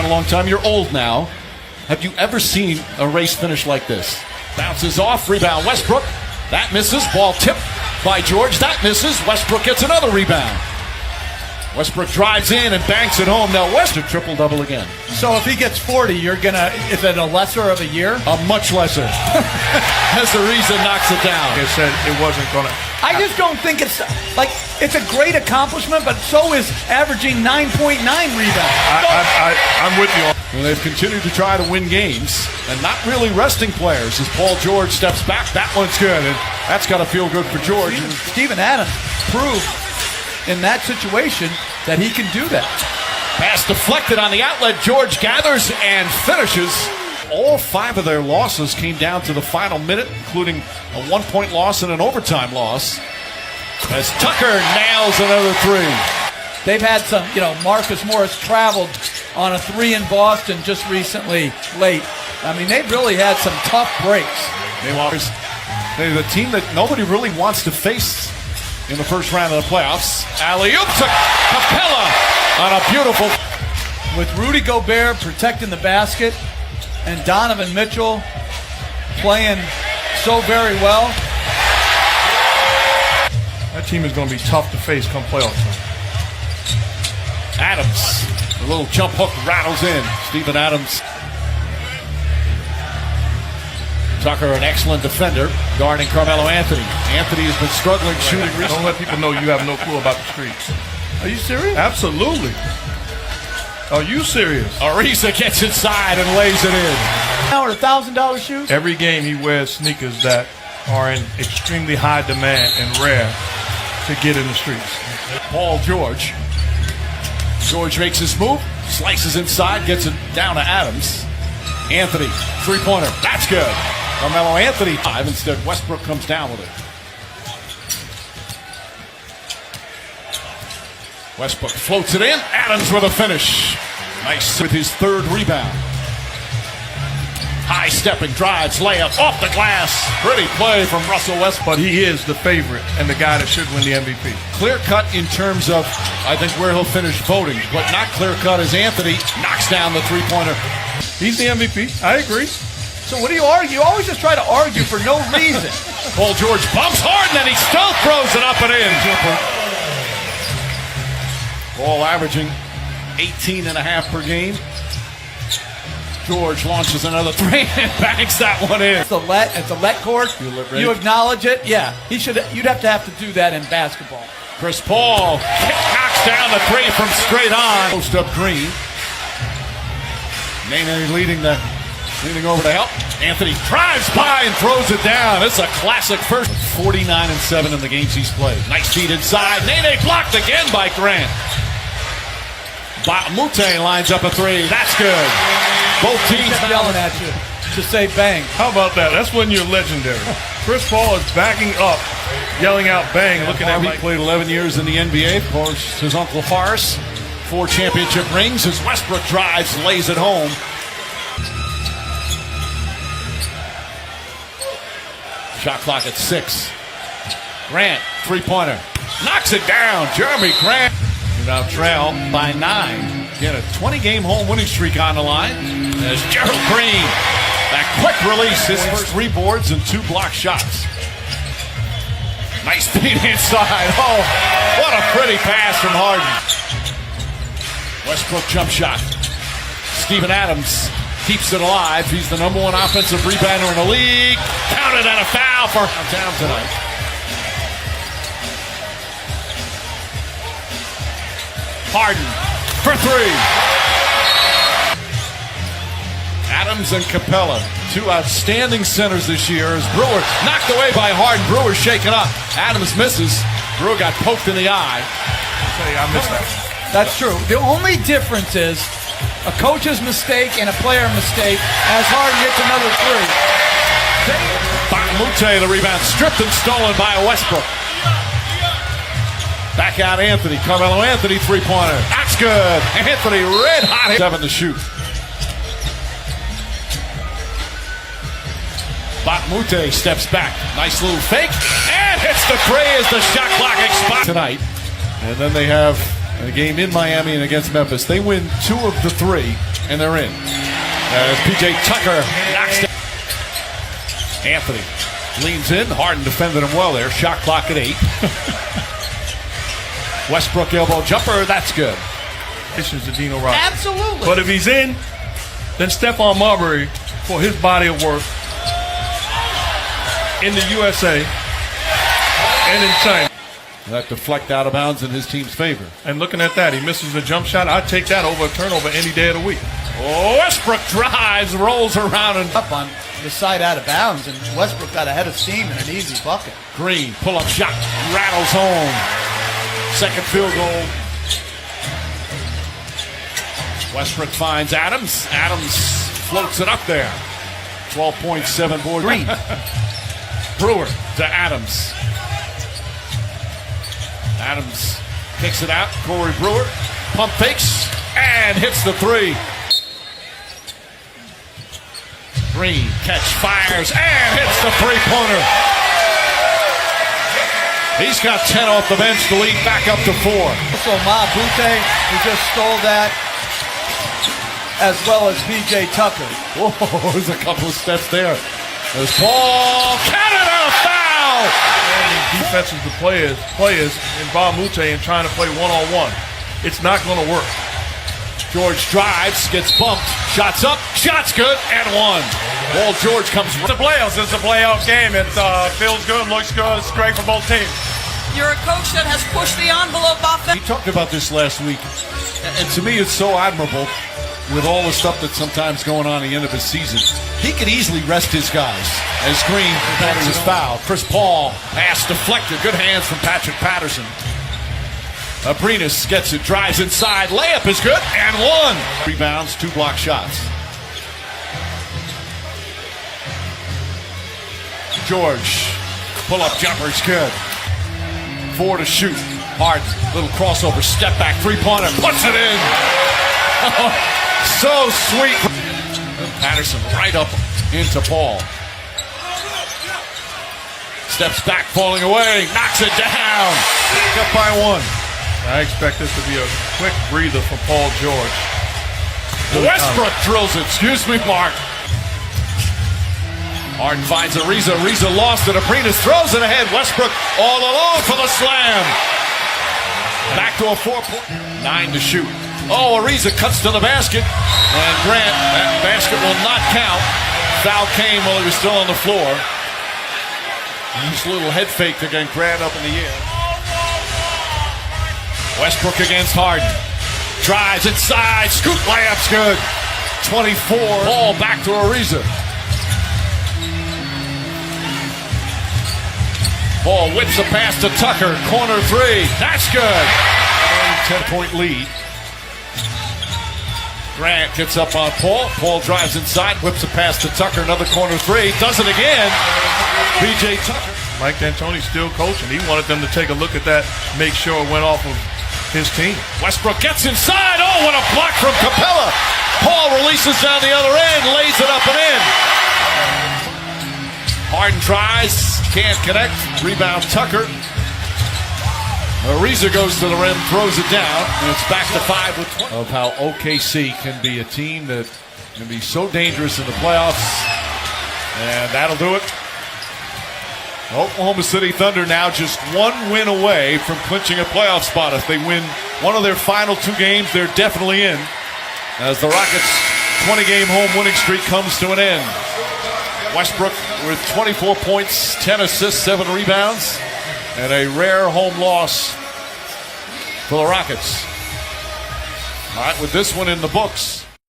a long time. You're old now. Have you ever seen a race finish like this? Bounces off, rebound Westbrook. That misses. Ball tipped by George. That misses. Westbrook gets another rebound. Westbrook drives in and banks it home. Now Westbrook triple-double again. So if he gets 40, you're going to, is it a lesser of a year? A much lesser. As the reason knocks it down. Like I said, it wasn't going to. I just don't think it's a great accomplishment, but so is averaging 9.9 rebounds. I'm with you. And they've continued to try to win games and not really resting players as Paul George steps back. That one's good, and that's got to feel good for George. Steven Adams proved in that situation that he can do that. Pass deflected on the outlet. George gathers and finishes. All 5 of their losses came down to the final minute, including a 1-point loss and an overtime loss. As Tucker nails another 3. They've had some, Marcus Morris traveled on a 3 in Boston just recently late. I mean, they've really had some tough breaks. They're the team that nobody really wants to face in the first round of the playoffs. Alley-oop to Capella on a beautiful. With Rudy Gobert protecting the basket and Donovan Mitchell playing so very well. That team is going to be tough to face come playoff time. Adams, a little jump hook rattles in. Steven Adams. Tucker, an excellent defender, guarding Carmelo Anthony. Anthony has been struggling shooting recently. Don't let people know you have no clue about the streets. Are you serious? Absolutely. Are you serious? Ariza gets inside and lays it in. Now with $1,000 shoes? Every game he wears sneakers that are in extremely high demand and rare to get in the streets. Paul George. George makes his move, slices inside, gets it down to Adams. Anthony, three-pointer, that's good. Carmelo Anthony, 5, instead Westbrook comes down with it. Westbrook floats it in, Adams with a finish. Nice with his 3rd rebound. High stepping, drives, layup, off the glass. Pretty play from Russell Westbrook. But he is the favorite and the guy that should win the MVP. Clear cut in terms of, I think, where he'll finish voting, but not clear cut as Anthony knocks down the three-pointer. He's the MVP. I agree. So what do you argue? You always just try to argue for no reason. Paul George bumps hard and then he still throws it up and in. Ball averaging 18.5 per game. George launches another 3 and banks that one in. It's a let court. You acknowledge it. Yeah, you'd have to do that in basketball. Chris Paul knocks down the 3 from straight on. Post up Green. Nene leading over to help. Anthony drives by and throws it down. It's a classic first. 49-7 in the games he's played. Nice feed inside. Nene blocked again by Grant. Mute lines up a 3. That's good. Both teams yelling at you to say bang. How about that? That's when you're legendary. Chris Paul is backing up, yelling out bang, looking at me. He played 11 years in the NBA. Of course, his uncle Horace, 4 championship rings. As Westbrook drives, lays it home. Shot clock at 6. Grant, three-pointer. Knocks it down. Jeremy Grant. Now trail by 9. Get a 20-game home winning streak on the line. There's Gerald Green. That quick release. His first 3 boards and 2 block shots. Nice feed inside. Oh, what a pretty pass from Harden. Westbrook jump shot. Steven Adams keeps it alive. He's the #1 offensive rebounder in the league. Counted on a foul for downtown tonight. Harden for 3. Adams and Capella, 2 outstanding centers this year. As Brewer knocked away by Harden. Brewer shaken up. Adams misses. Brewer got poked in the eye. I missed that. That's true. The only difference is a coach's mistake and a player mistake as Harden hits another 3. Mute, the rebound stripped and stolen by Westbrook. Back out Anthony. Carmelo Anthony three-pointer. That's good. Anthony red hot. 7 to shoot. Mute steps back. Nice little fake. And hits the 3 as the shot clock expires tonight. And then they have a game in Miami and against Memphis. They win 2 of the 3. and they're in. As P.J. Tucker knocks down. Anthony leans in. Harden defended him well there. Shot clock at 8. Westbrook elbow jumper. That's good. This is the Dino Rock. Absolutely. But if he's in, then Stephon Marbury, for his body of work in the USA and in China. That deflect out of bounds in his team's favor. And looking at that, he misses a jump shot. I'd take that over a turnover any day of the week. Westbrook drives, rolls around, and Up on the side out of bounds, and Westbrook got a head of steam and an easy bucket. Green pull-up shot rattles home. Second field goal. Westbrook finds Adams. Adams floats it up there. 12.7 board. Green. Brewer to Adams. Adams kicks it out. Corey Brewer pump fakes and hits the 3. Green catch, fires, and hits the 3-pointer. He's got 10 off the bench to lead back up to 4. So Ma Butte, who just stole that, as well as P.J. Tucker. Whoa, there's a couple of steps there. There's Paul Canada foul. Defenses the players in Mute and trying to play one-on-one. It's not going to work. George drives, gets bumped, shots up, shots good, and 1. Paul George comes. The playoffs. It's a playoff game. It feels good, looks good. It's great for both teams. You're a coach that has pushed the envelope He talked about this last week, and to me it's so admirable with all the stuff that's sometimes going on at the end of his season. He could easily rest his guys as Green prevents his foul. Chris Paul, pass deflected, good hands from Patrick Patterson. Abrinas gets it, drives inside, layup is good, and 1. Rebounds, 2 block shots. George, pull-up jumper's good. 4 to shoot. Harden, little crossover, step back, 3-pointer, puts it in. So sweet. Patterson right up into Paul. Steps back, falling away, knocks it down. Up by 1. I expect this to be a quick breather for Paul George. Westbrook drills it. Excuse me, Mark. Harden finds Ariza. Ariza lost it. Abrinas throws it ahead. Westbrook all alone for the slam. Back to a 4-point. 9 to shoot. Oh, Ariza cuts to the basket. And Grant, that basket will not count. Foul came while he was still on the floor. Just a little head fake to get Grant up in the air. Westbrook against Harden. Drives inside. Scoop layup's good. 24. Ball back to Ariza. Ball whips a pass to Tucker. Corner 3. That's good. 10-point lead. Grant gets up on Paul. Paul drives inside. Whips a pass to Tucker. Another corner 3. Does it again. P.J. Tucker. Mike D'Antoni's still coaching. He wanted them to take a look at that, make sure it went off of his team. Westbrook gets inside. Oh, what a block from Capella. Paul releases down the other end, lays it up and in. Harden tries, can't connect. Rebound Tucker. Ariza goes to the rim, throws it down, and it's back to 5 with 20. Of how OKC can be a team that can be so dangerous in the playoffs. And that'll do it. Oklahoma City Thunder now just 1 win away from clinching a playoff spot. If they win one of their final 2 games, they're definitely in. As the Rockets' 20-game home winning streak comes to an end. Westbrook with 24 points, 10 assists, 7 rebounds, and a rare home loss for the Rockets. All right, with this one in the books,